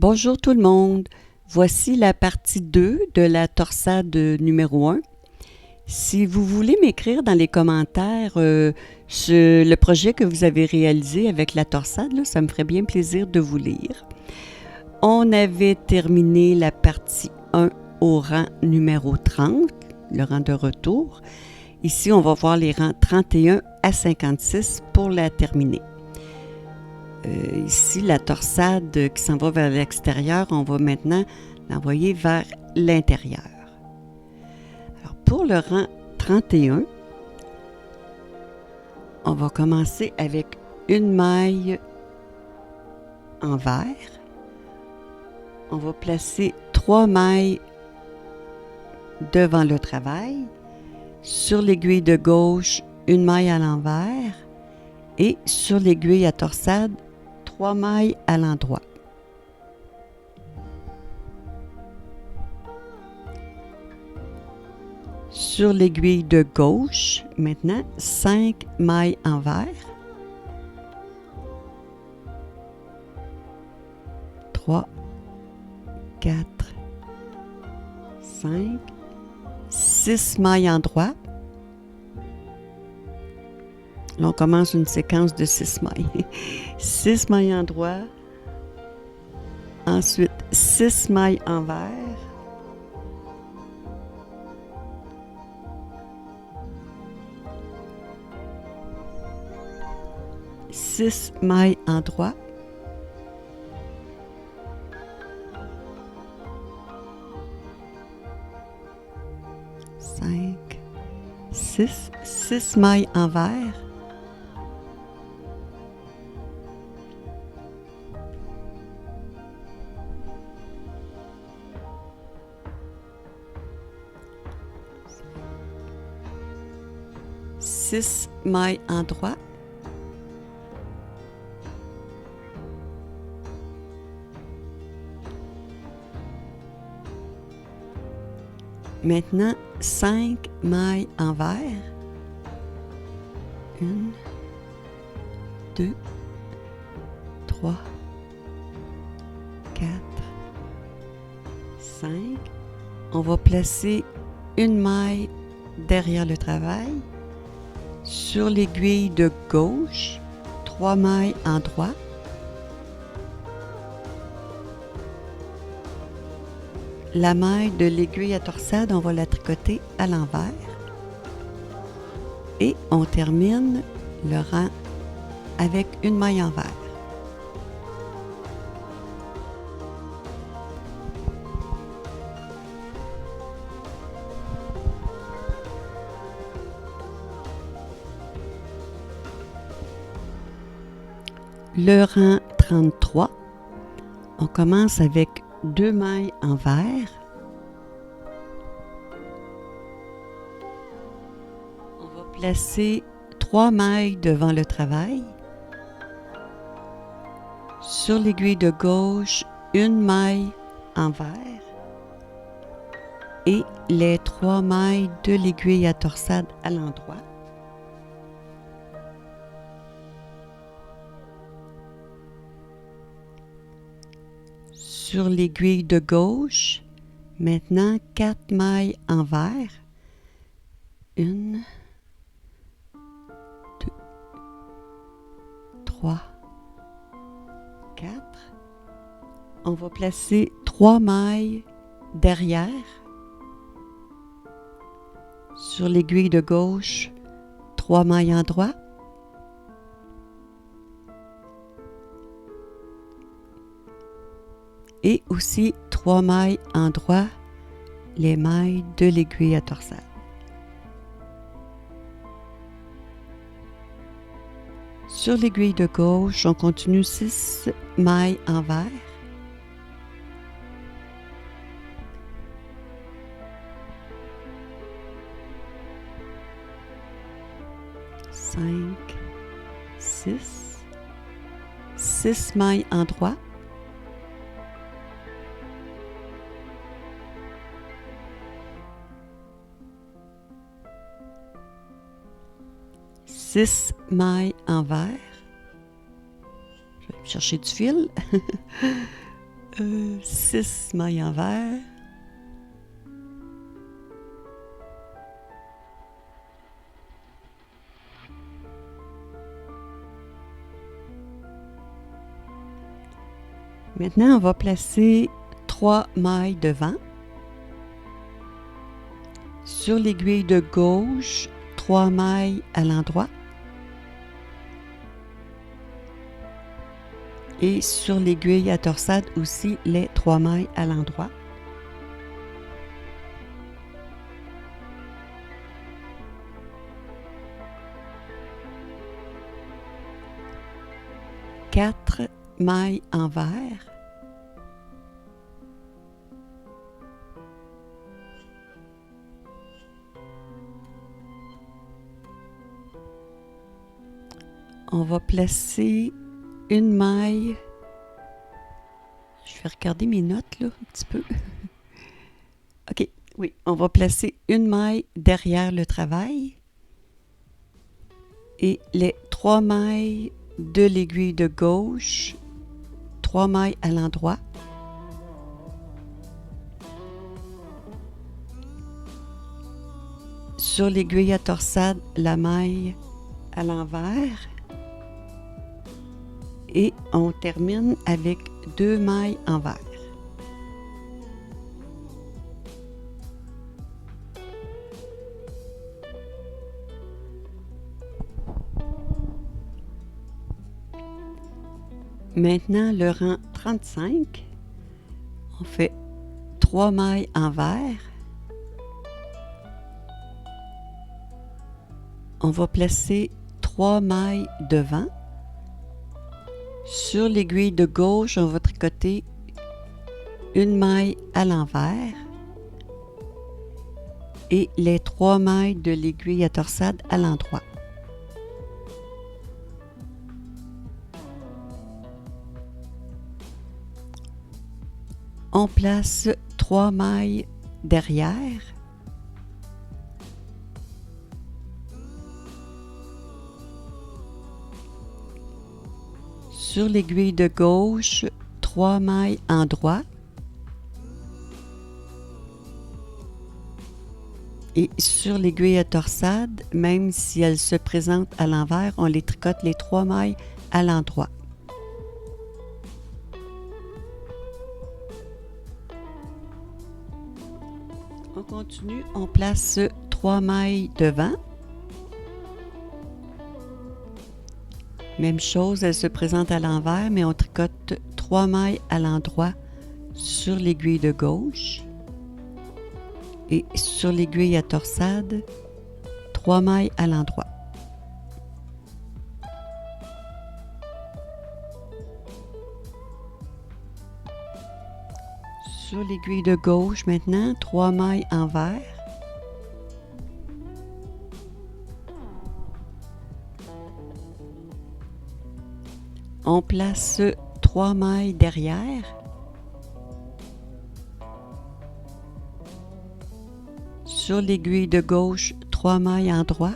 Bonjour tout le monde. Voici la partie 2 de la torsade numéro 1. Si vous voulez m'écrire dans les commentaires le projet que vous avez réalisé avec la torsade, là, ça me ferait bien plaisir de vous lire. On avait terminé la partie 1 au rang numéro 30, le rang de retour. Ici, on va voir les rangs 31 à 56 pour la terminer. Ici, la torsade qui s'en va vers l'extérieur, on va maintenant l'envoyer vers l'intérieur. Alors, pour le rang 31, on va commencer avec une maille envers. On va placer 3 mailles devant le travail. Sur l'aiguille de gauche, une maille à l'envers. Et sur l'aiguille à torsade, 3 mailles à l'endroit. Sur l'aiguille de gauche, maintenant, 5 mailles envers. 3, 4, 5, 6 mailles en droit. Là, on commence une séquence de 6 mailles. 6 mailles en droit. Ensuite, 6 mailles envers. Six mailles en droit. Cinq, six mailles envers. Six mailles en droit. Maintenant, 5 mailles envers. 1, 2, 3, 4, 5. On va placer une maille derrière le travail. Sur l'aiguille de gauche, 3 mailles en droit. La maille de l'aiguille à torsade, on va la tricoter à l'envers. Et on termine le rang avec une maille envers. Le rang 33, on commence avec 2 mailles envers. On va placer 3 mailles devant le travail. Sur l'aiguille de gauche, une maille envers. Et les 3 mailles de l'aiguille à torsade à l'endroit. Sur l'aiguille de gauche, maintenant 4 mailles envers. 1, 2, 3, 4. On va placer 3 mailles derrière. Sur l'aiguille de gauche, 3 mailles en droit. Et aussi 3 mailles en droit, les mailles de l'aiguille à torsade. Sur l'aiguille de gauche, on continue 6 mailles envers. 5, 6, 6 mailles en droit. 6 mailles envers. Je vais chercher du fil. 6 mailles envers. Maintenant, on va placer 3 mailles devant. Sur l'aiguille de gauche, 3 mailles à l'endroit. Et sur l'aiguille à torsade aussi, les 3 mailles à l'endroit. Quatre mailles envers. On va placer une maille. Je vais regarder mes notes là un petit peu. OK, oui, on va placer une maille derrière le travail et les 3 mailles de l'aiguille de gauche, 3 mailles à l'endroit. Sur l'aiguille à torsade, la maille à l'envers. Et on termine avec 2 mailles envers. Maintenant, le rang 35, on fait 3 mailles envers. On va placer 3 mailles devant. Sur l'aiguille de gauche, on va tricoter une maille à l'envers et les 3 mailles de l'aiguille à torsade à l'endroit. On place 3 mailles derrière. Sur l'aiguille de gauche, 3 mailles en droit. Et sur l'aiguille à torsade, même si elle se présente à l'envers, on les tricote les 3 mailles à l'endroit. On continue, on place 3 mailles devant. Même chose, elle se présente à l'envers, mais on tricote 3 mailles à l'endroit sur l'aiguille de gauche. Et sur l'aiguille à torsade, 3 mailles à l'endroit. Sur l'aiguille de gauche maintenant, 3 mailles envers. On place 3 mailles derrière. Sur l'aiguille de gauche, 3 mailles en droit.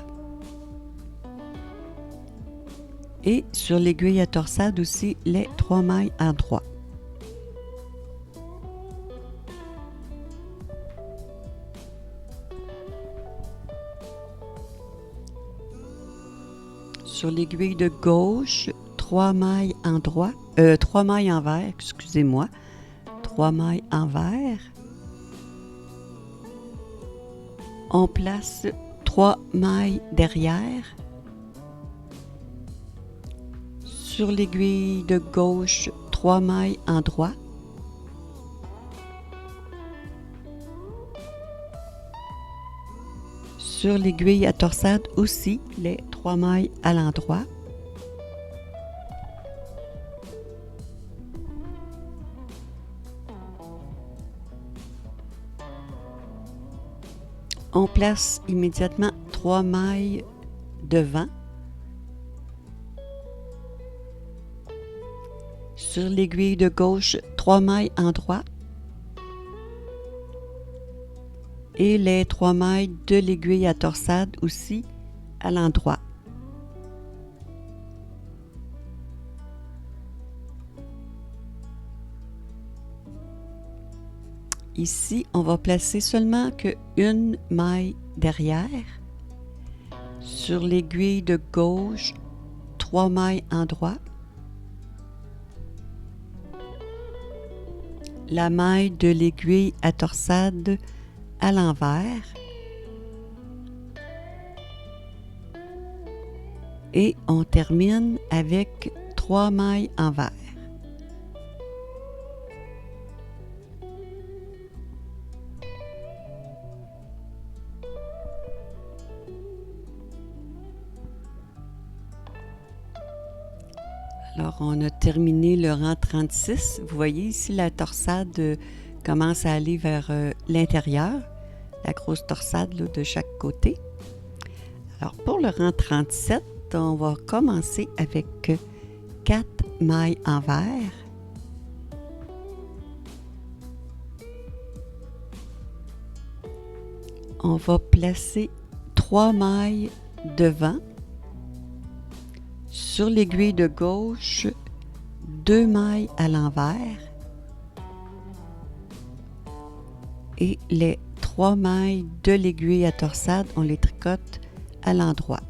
Et sur l'aiguille à torsade aussi, les 3 mailles en droit. Sur l'aiguille de gauche, 3 mailles en droit, 3 mailles envers, excusez-moi, 3 mailles envers. On place 3 mailles derrière. Sur l'aiguille de gauche, 3 mailles en droit. Sur l'aiguille à torsade aussi, les 3 mailles à l'endroit. On place immédiatement 3 mailles devant. Sur l'aiguille de gauche, 3 mailles en droit. Et les 3 mailles de l'aiguille à torsade aussi à l'endroit. Ici, on va placer seulement une maille derrière. Sur l'aiguille de gauche, 3 mailles en droit. La maille de l'aiguille à torsade à l'envers. Et on termine avec 3 mailles envers. Alors, on a terminé le rang 36. Vous voyez ici, la torsade commence à aller vers l'intérieur, la grosse torsade là, de chaque côté. Alors, pour le rang 37, on va commencer avec 4 mailles envers. On va placer 3 mailles devant. Sur l'aiguille de gauche, 2 mailles à l'envers. Et les 3 mailles de l'aiguille à torsade, on les tricote à l'endroit.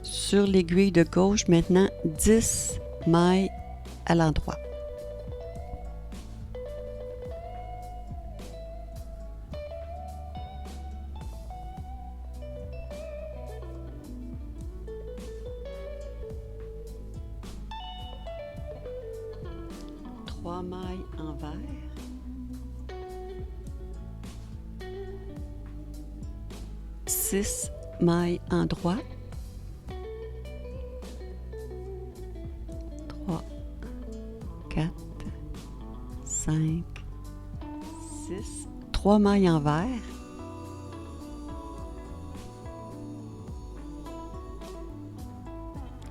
Sur l'aiguille de gauche, maintenant, 10 mailles à l'endroit. Trois mailles envers. Six mailles en droit. 3, 4, 5, 6. 3 mailles envers.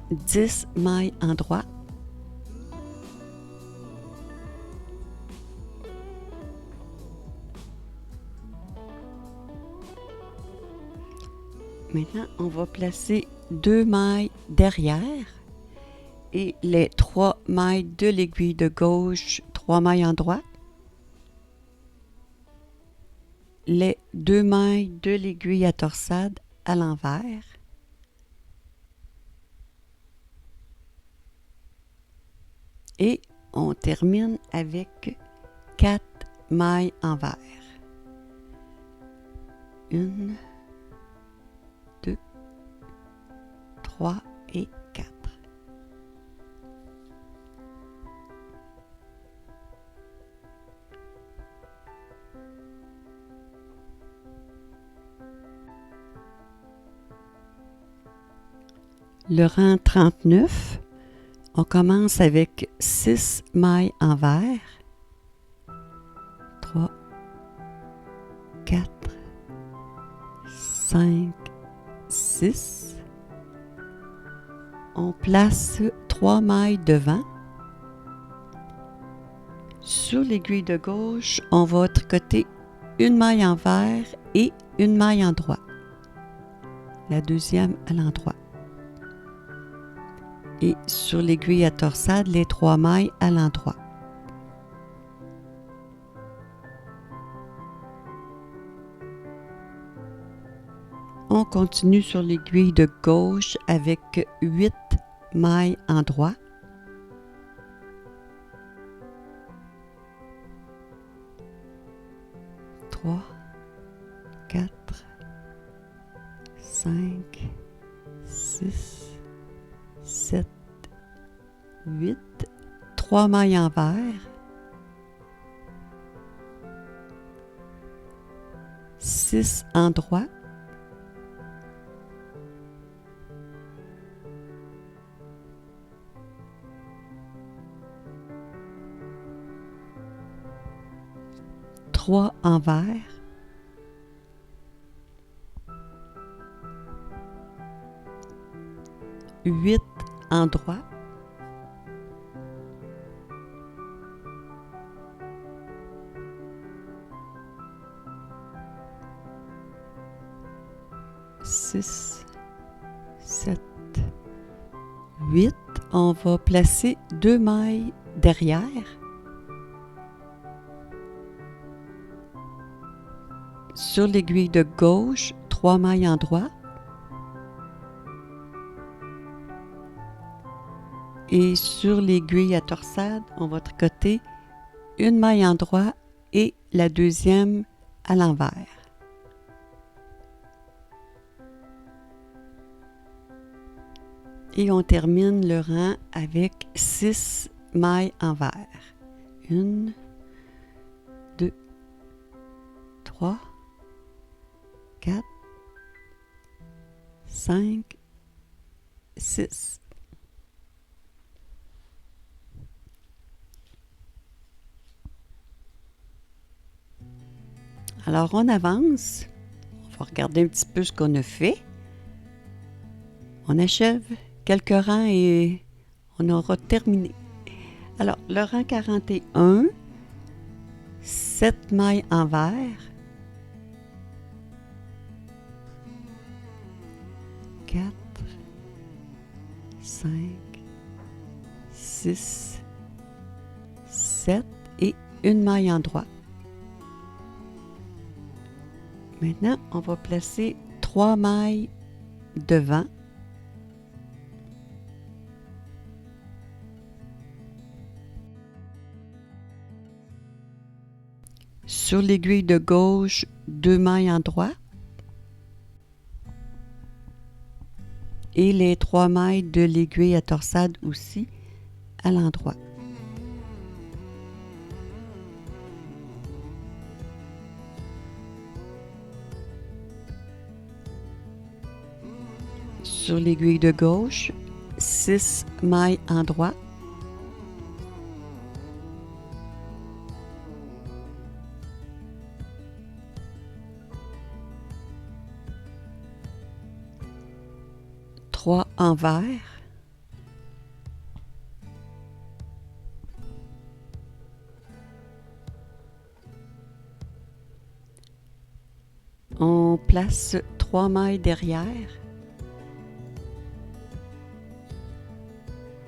Dix mailles en droit. Maintenant, on va placer 2 mailles derrière et les 3 mailles de l'aiguille de gauche, 3 mailles en droit. Les 2 mailles de l'aiguille à torsade à l'envers. Et on termine avec 4 mailles envers. 1, 2, 3 et 4. Le rang 39, on commence avec 6 mailles envers. 3, 4, 5, 6. On place 3 mailles devant. Sur l'aiguille de gauche, on va tricoter une maille envers et une maille en droit. La deuxième à l'endroit. Et sur l'aiguille à torsade, les 3 mailles à l'endroit. On continue sur l'aiguille de gauche avec 8 mailles en droit. 3, 4, 5, 6, 7, 8. 3 mailles envers. 6 en droit. 3 envers. 8 en droit. 6, 7, 8. On va placer 2 mailles derrière. Sur l'aiguille de gauche, 3 mailles endroit. Et sur l'aiguille à torsade, on va tricoter une maille endroit et la deuxième à l'envers. Et on termine le rang avec 6 mailles envers. 1, 2, 3, 4, 5, 6. Alors, on avance. On va regarder un petit peu ce qu'on a fait. On achève quelques rangs et on aura terminé. Alors, le rang 41, 7 mailles envers. 4, 5, 6, 7 et une maille endroit. Maintenant, on va placer 3 mailles devant. Sur l'aiguille de gauche, 2 mailles endroit. Et les 3 mailles de l'aiguille à torsade aussi à l'endroit. Sur l'aiguille de gauche, 6 mailles endroit. Trois envers. On place 3 mailles derrière.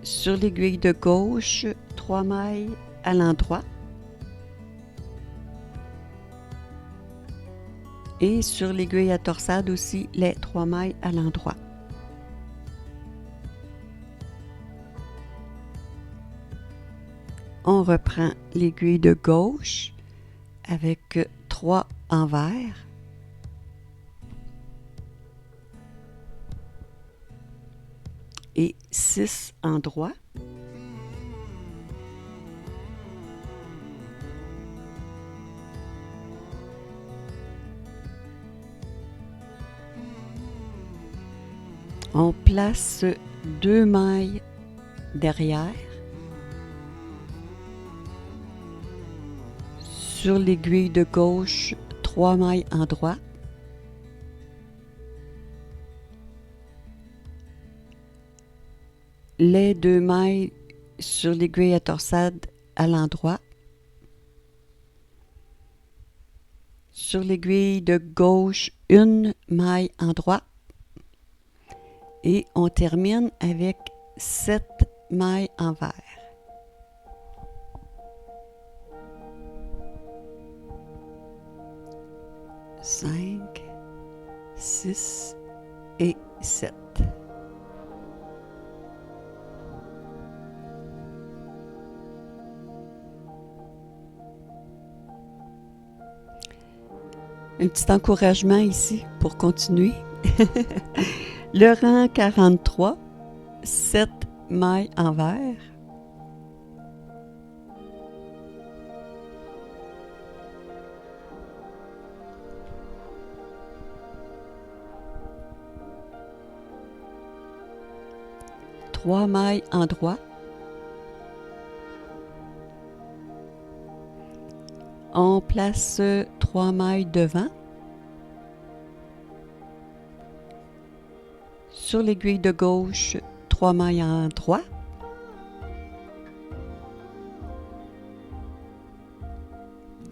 Sur l'aiguille de gauche, 3 mailles à l'endroit. Et sur l'aiguille à torsade aussi, les 3 mailles à l'endroit. On reprend l'aiguille de gauche avec 3 envers. Et 6 endroits. On place 2 mailles derrière. Sur l'aiguille de gauche, 3 mailles endroit. Les 2 mailles sur l'aiguille à torsade à l'endroit. Sur l'aiguille de gauche, 1 maille endroit. Et on termine avec 7 mailles envers. Cinq, 6 et 7. Un petit encouragement ici pour continuer. Le rang 43, 7 mailles envers. Trois mailles endroit. On place 3 mailles devant. Sur l'aiguille de gauche, 3 mailles endroit.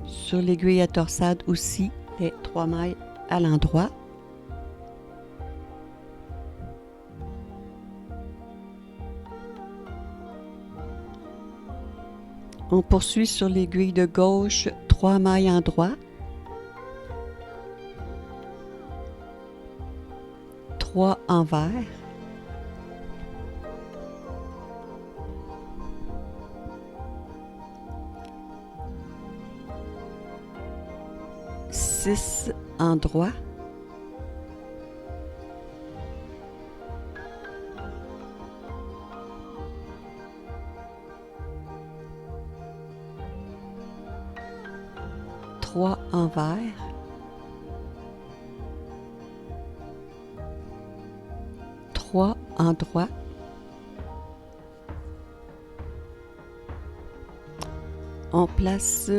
Sur l'aiguille à torsade aussi, les 3 mailles à l'endroit. On poursuit sur l'aiguille de gauche, 3 mailles en droit, 3 envers, 6 en droit, 3 envers, 3 en droit, on place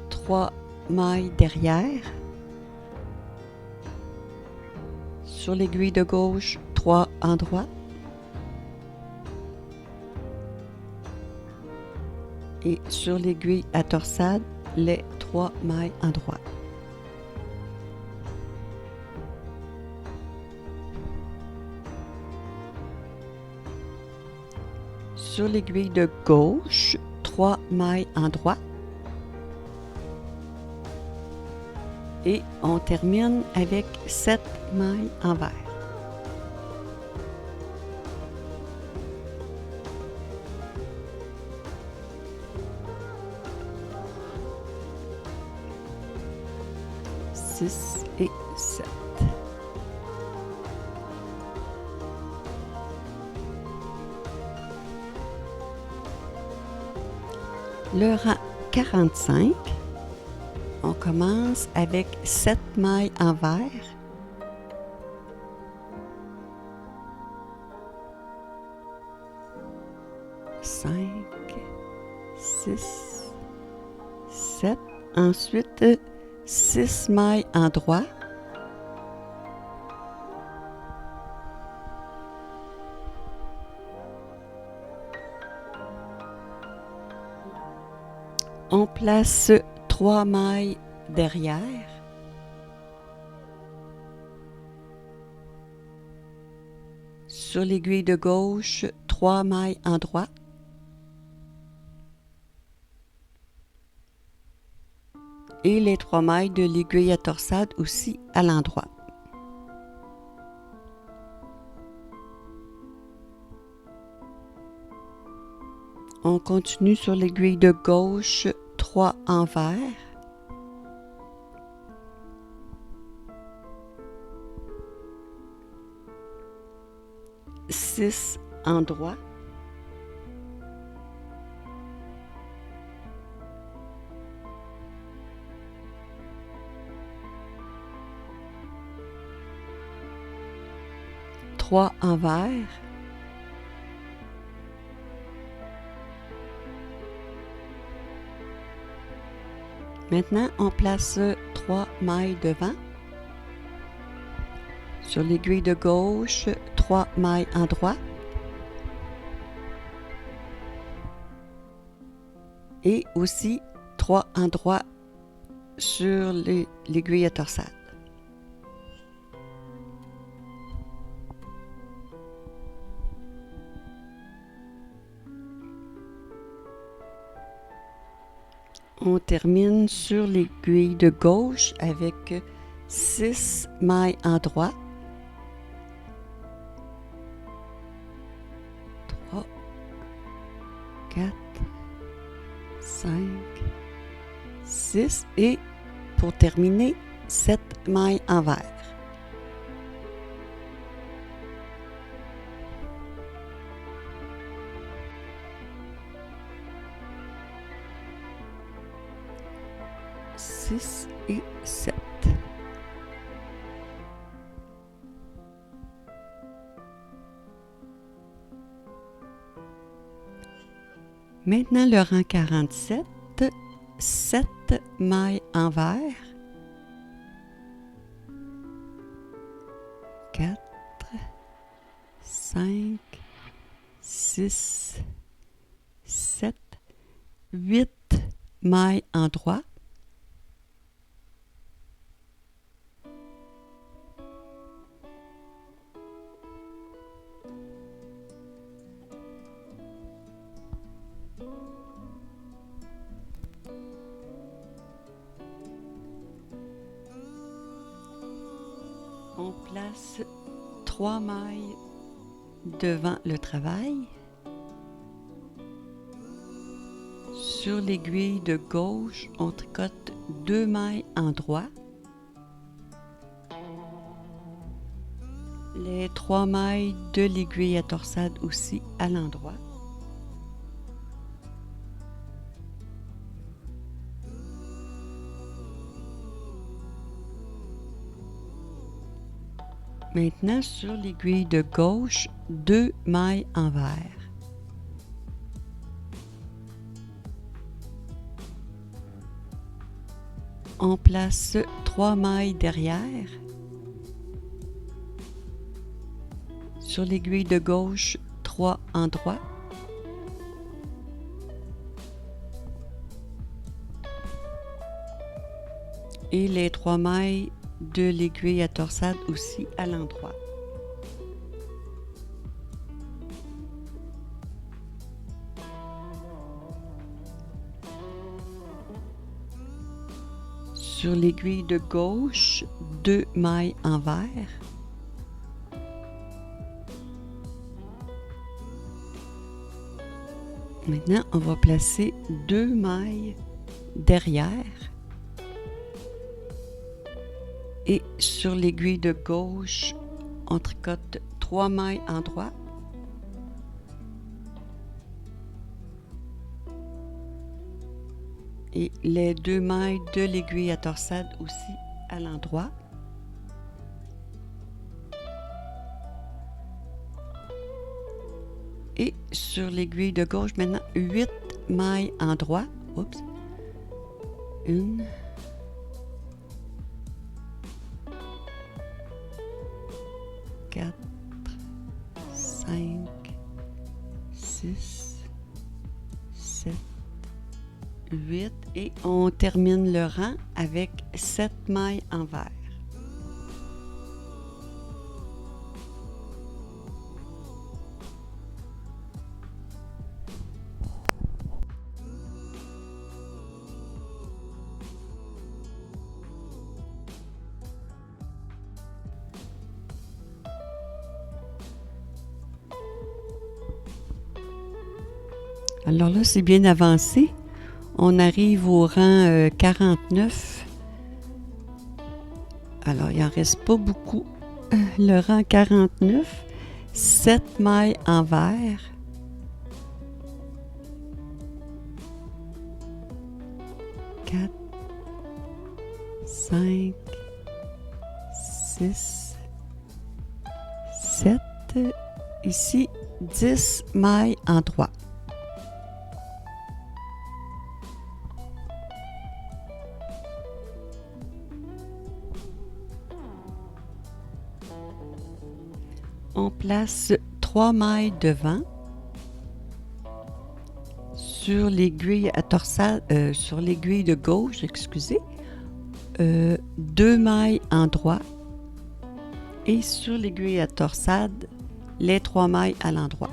3 mailles derrière, sur l'aiguille de gauche, 3 en droit, et sur l'aiguille à torsade, les 3 mailles en droit. Sur l'aiguille de gauche, 3 mailles en droit. Et on termine avec 7 mailles envers. Six et 7. Le rang 45, on commence avec 7 mailles envers, 5, 6, 7. Ensuite, 6 mailles en droit, on place 3 mailles derrière, sur l'aiguille de gauche, 3 mailles en droit, et les 3 mailles de l'aiguille à torsade aussi à l'endroit. On continue sur l'aiguille de gauche, 3 envers, 6 en droit, 3 envers, 'Maintenant, on place 3 mailles devant. Sur l'aiguille de gauche, 3 mailles en droit. Et aussi 3 en droit sur l'aiguille à torsade. On termine sur l'aiguille de gauche avec 6 mailles en droit. 3, 4, 5, 6 et pour terminer, 7 mailles envers. Six et 7. Maintenant le rang 47, 7 mailles envers, 4, 5, 6, 7, 8 mailles en droit, On place 3 mailles devant le travail. Sur l'aiguille de gauche, on tricote 2 mailles en droit. Les 3 mailles de l'aiguille à torsade aussi à l'endroit. Maintenant, sur l'aiguille de gauche, 2 mailles envers. On place 3 mailles derrière. Sur l'aiguille de gauche, 3 en droit. Et les 3 mailles de l'aiguille à torsade aussi à l'endroit. Sur l'aiguille de gauche, 2 mailles envers. Maintenant, on va placer 2 mailles derrière. Et sur l'aiguille de gauche, on tricote 3 mailles en droit. Et les 2 mailles de l'aiguille à torsade aussi à l'endroit. Et sur l'aiguille de gauche, maintenant 8 mailles en droit. Oups. 1, 4, 5, 6, 7, 8 et on termine le rang avec 7 mailles envers. Alors là, c'est bien avancé. On arrive au rang 49. Alors, il n'en reste pas beaucoup. Le rang 49, 7 mailles envers. Quatre, 5, 6, 7. Ici, 10 mailles en droit. On place 3 mailles devant. Sur l'aiguille à torsade, sur l'aiguille de gauche, excusez, 2 mailles en droit. Et sur l'aiguille à torsade, les 3 mailles à l'endroit.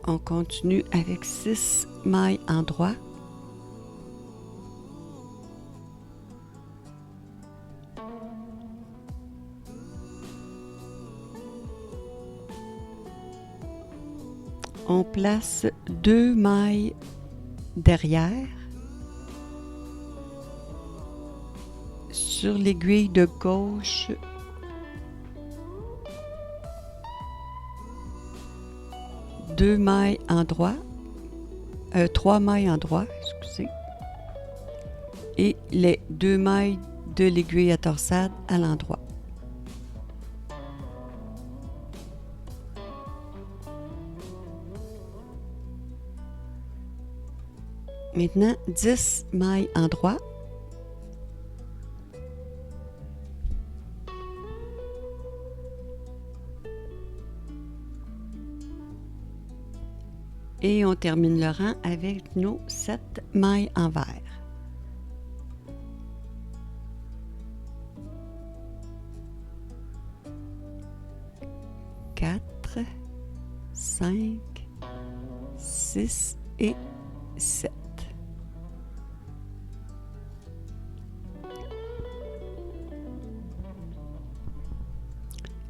On continue avec 6 mailles en droit. On place 2 mailles derrière. Sur l'aiguille de gauche, deux mailles en droit, 3 mailles en droit, excusez, et les 2 mailles de l'aiguille à torsade à l'endroit. Maintenant, 10 mailles en droit. Et on termine le rang avec nos 7 mailles envers. Quatre, 5, 6 et 7.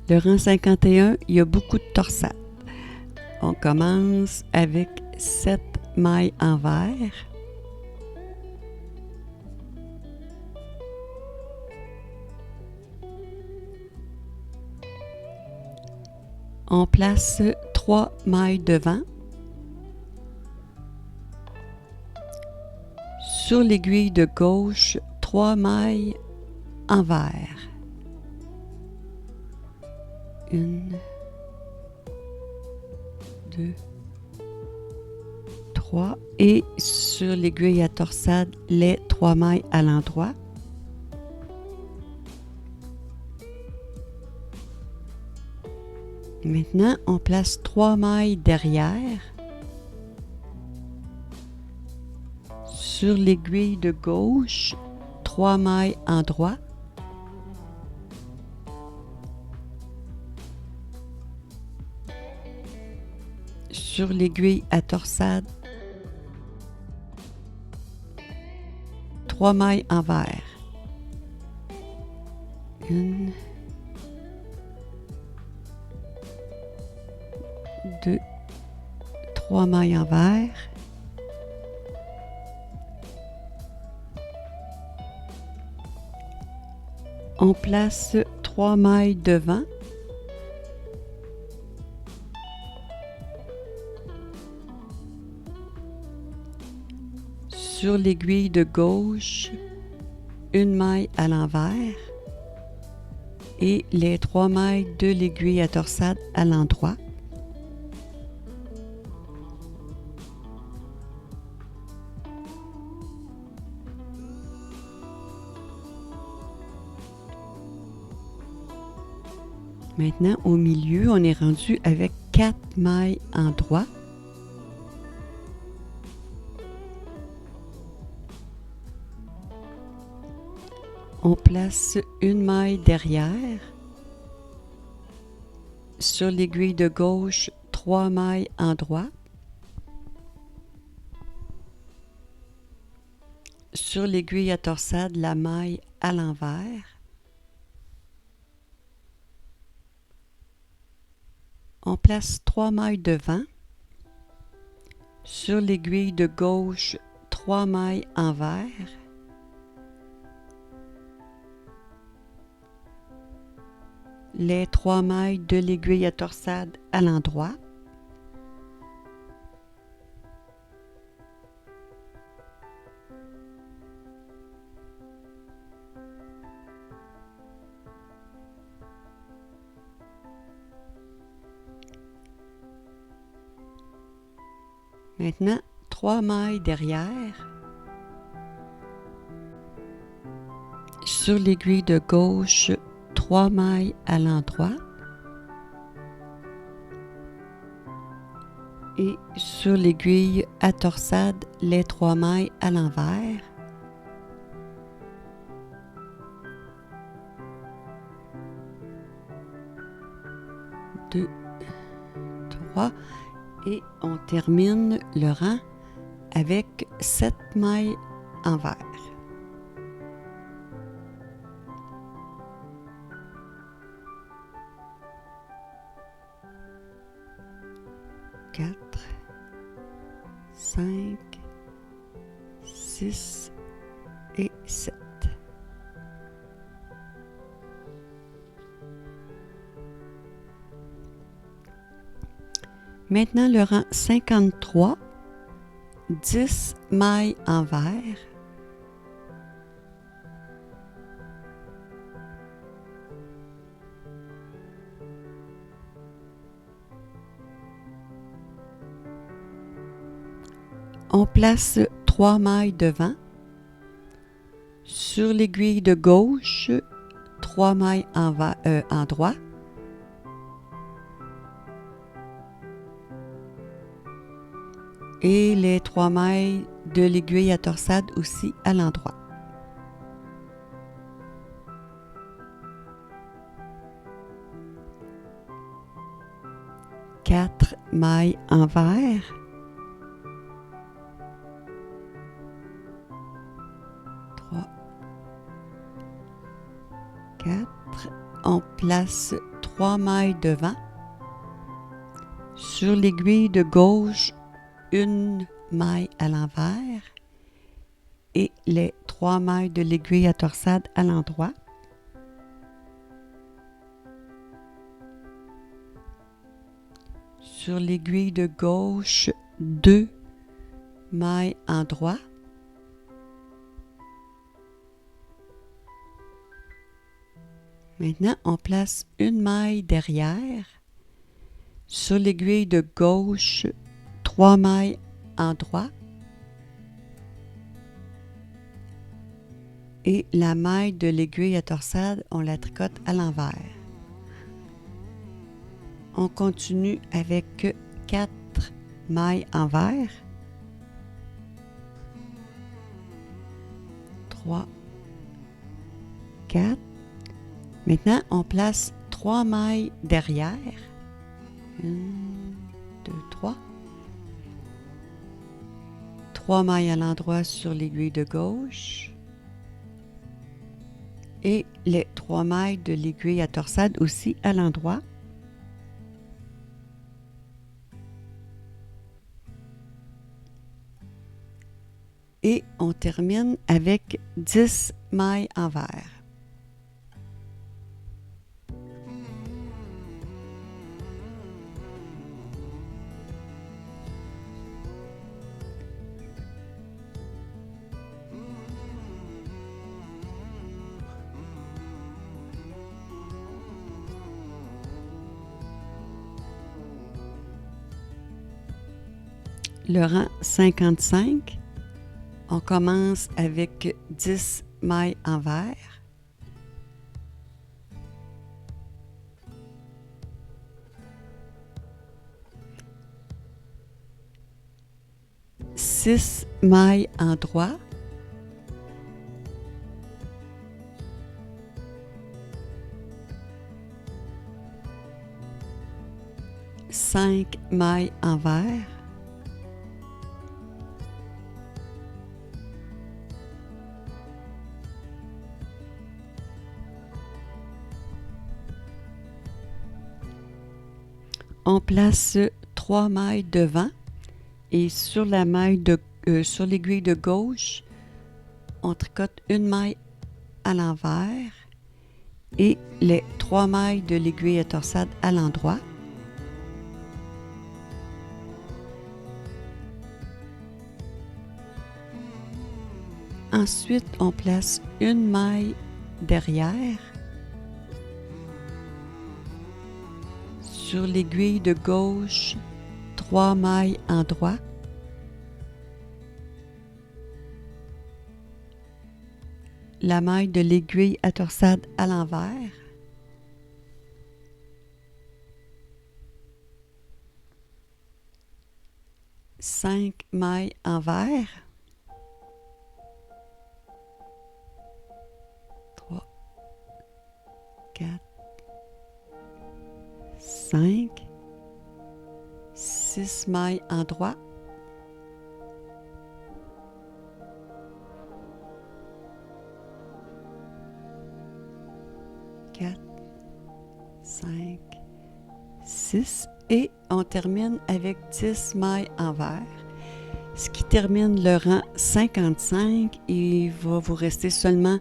Le rang 51, il y a beaucoup de torsades. On commence avec 7 mailles envers. On place 3 mailles devant. Sur l'aiguille de gauche, 3 mailles envers. 1, 2, 3. Et sur l'aiguille à torsade, les 3 mailles à l'endroit. Maintenant, on place 3 mailles derrière. Sur l'aiguille de gauche, 3 mailles en droit. Sur l'aiguille à torsade, 3 mailles envers. 1, 2, 3 mailles envers. On place 3 mailles devant. Sur l'aiguille de gauche, 1 maille à l'envers et les 3 mailles de l'aiguille à torsade à l'endroit. Maintenant, au milieu, on est rendu avec 4 mailles en droit. On place 1 maille derrière. Sur l'aiguille de gauche, 3 mailles en droit. Sur l'aiguille à torsade, la maille à l'envers. On place 3 mailles devant. Sur l'aiguille de gauche, 3 mailles envers. Les 3 mailles de l'aiguille à torsade à l'endroit. Maintenant, 3 mailles derrière. Sur l'aiguille de gauche, 3 mailles à l'endroit. Et sur l'aiguille à torsade, les 3 mailles à l'envers. Deux, 3. Et on termine le rang avec 7 mailles envers. Quatre, 5, 6 et 7. Maintenant, le rang 53, 10 mailles envers. On place 3 mailles devant. Sur l'aiguille de gauche, 3 mailles en droit. Et les 3 mailles de l'aiguille à torsade aussi à l'endroit. Quatre mailles envers. 3, 4. On place 3 mailles devant. Sur l'aiguille de gauche, une maille à l'envers et les 3 mailles de l'aiguille à torsade à l'endroit. Sur l'aiguille de gauche, 2 mailles en droit. Maintenant, on place une maille derrière. Sur l'aiguille de gauche, 3 mailles en droit. Et la maille de l'aiguille à torsade, on la tricote à l'envers. On continue avec 4 mailles envers. 3, 4. Maintenant, on place 3 mailles derrière. 1, 2, 3. 3 mailles à l'endroit sur l'aiguille de gauche. Et les 3 mailles de l'aiguille à torsade aussi à l'endroit. Et on termine avec 10 mailles envers. Le rang 55, on commence avec 10 mailles envers. Six mailles en droit. Cinq mailles envers. On place 3 mailles devant et sur la maille sur l'aiguille de gauche, on tricote une maille à l'envers et les 3 mailles de l'aiguille à torsade à l'endroit. Ensuite, on place une maille derrière. Sur l'aiguille de gauche, 3 mailles en droit. La maille de l'aiguille à torsade à l'envers. Cinq mailles envers. 3, 4, 5, 6 mailles en droit. 4, 5, 6 et on termine avec 10 mailles envers. Ce qui termine le rang 55 et il va vous rester seulement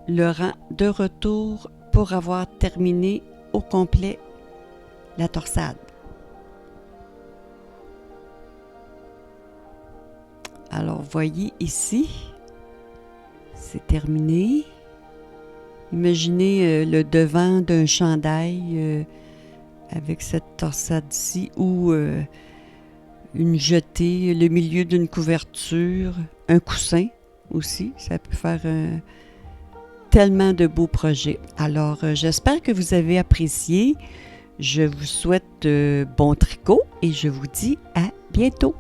le rang de retour pour avoir terminé au complet la torsade. Alors, voyez ici, c'est terminé. Imaginez le devant d'un chandail avec cette torsade-ci ou une jetée, le milieu d'une couverture, un coussin aussi. Ça peut faire tellement de beaux projets. Alors, j'espère que vous avez apprécié. Je vous souhaite bon tricot et je vous dis à bientôt.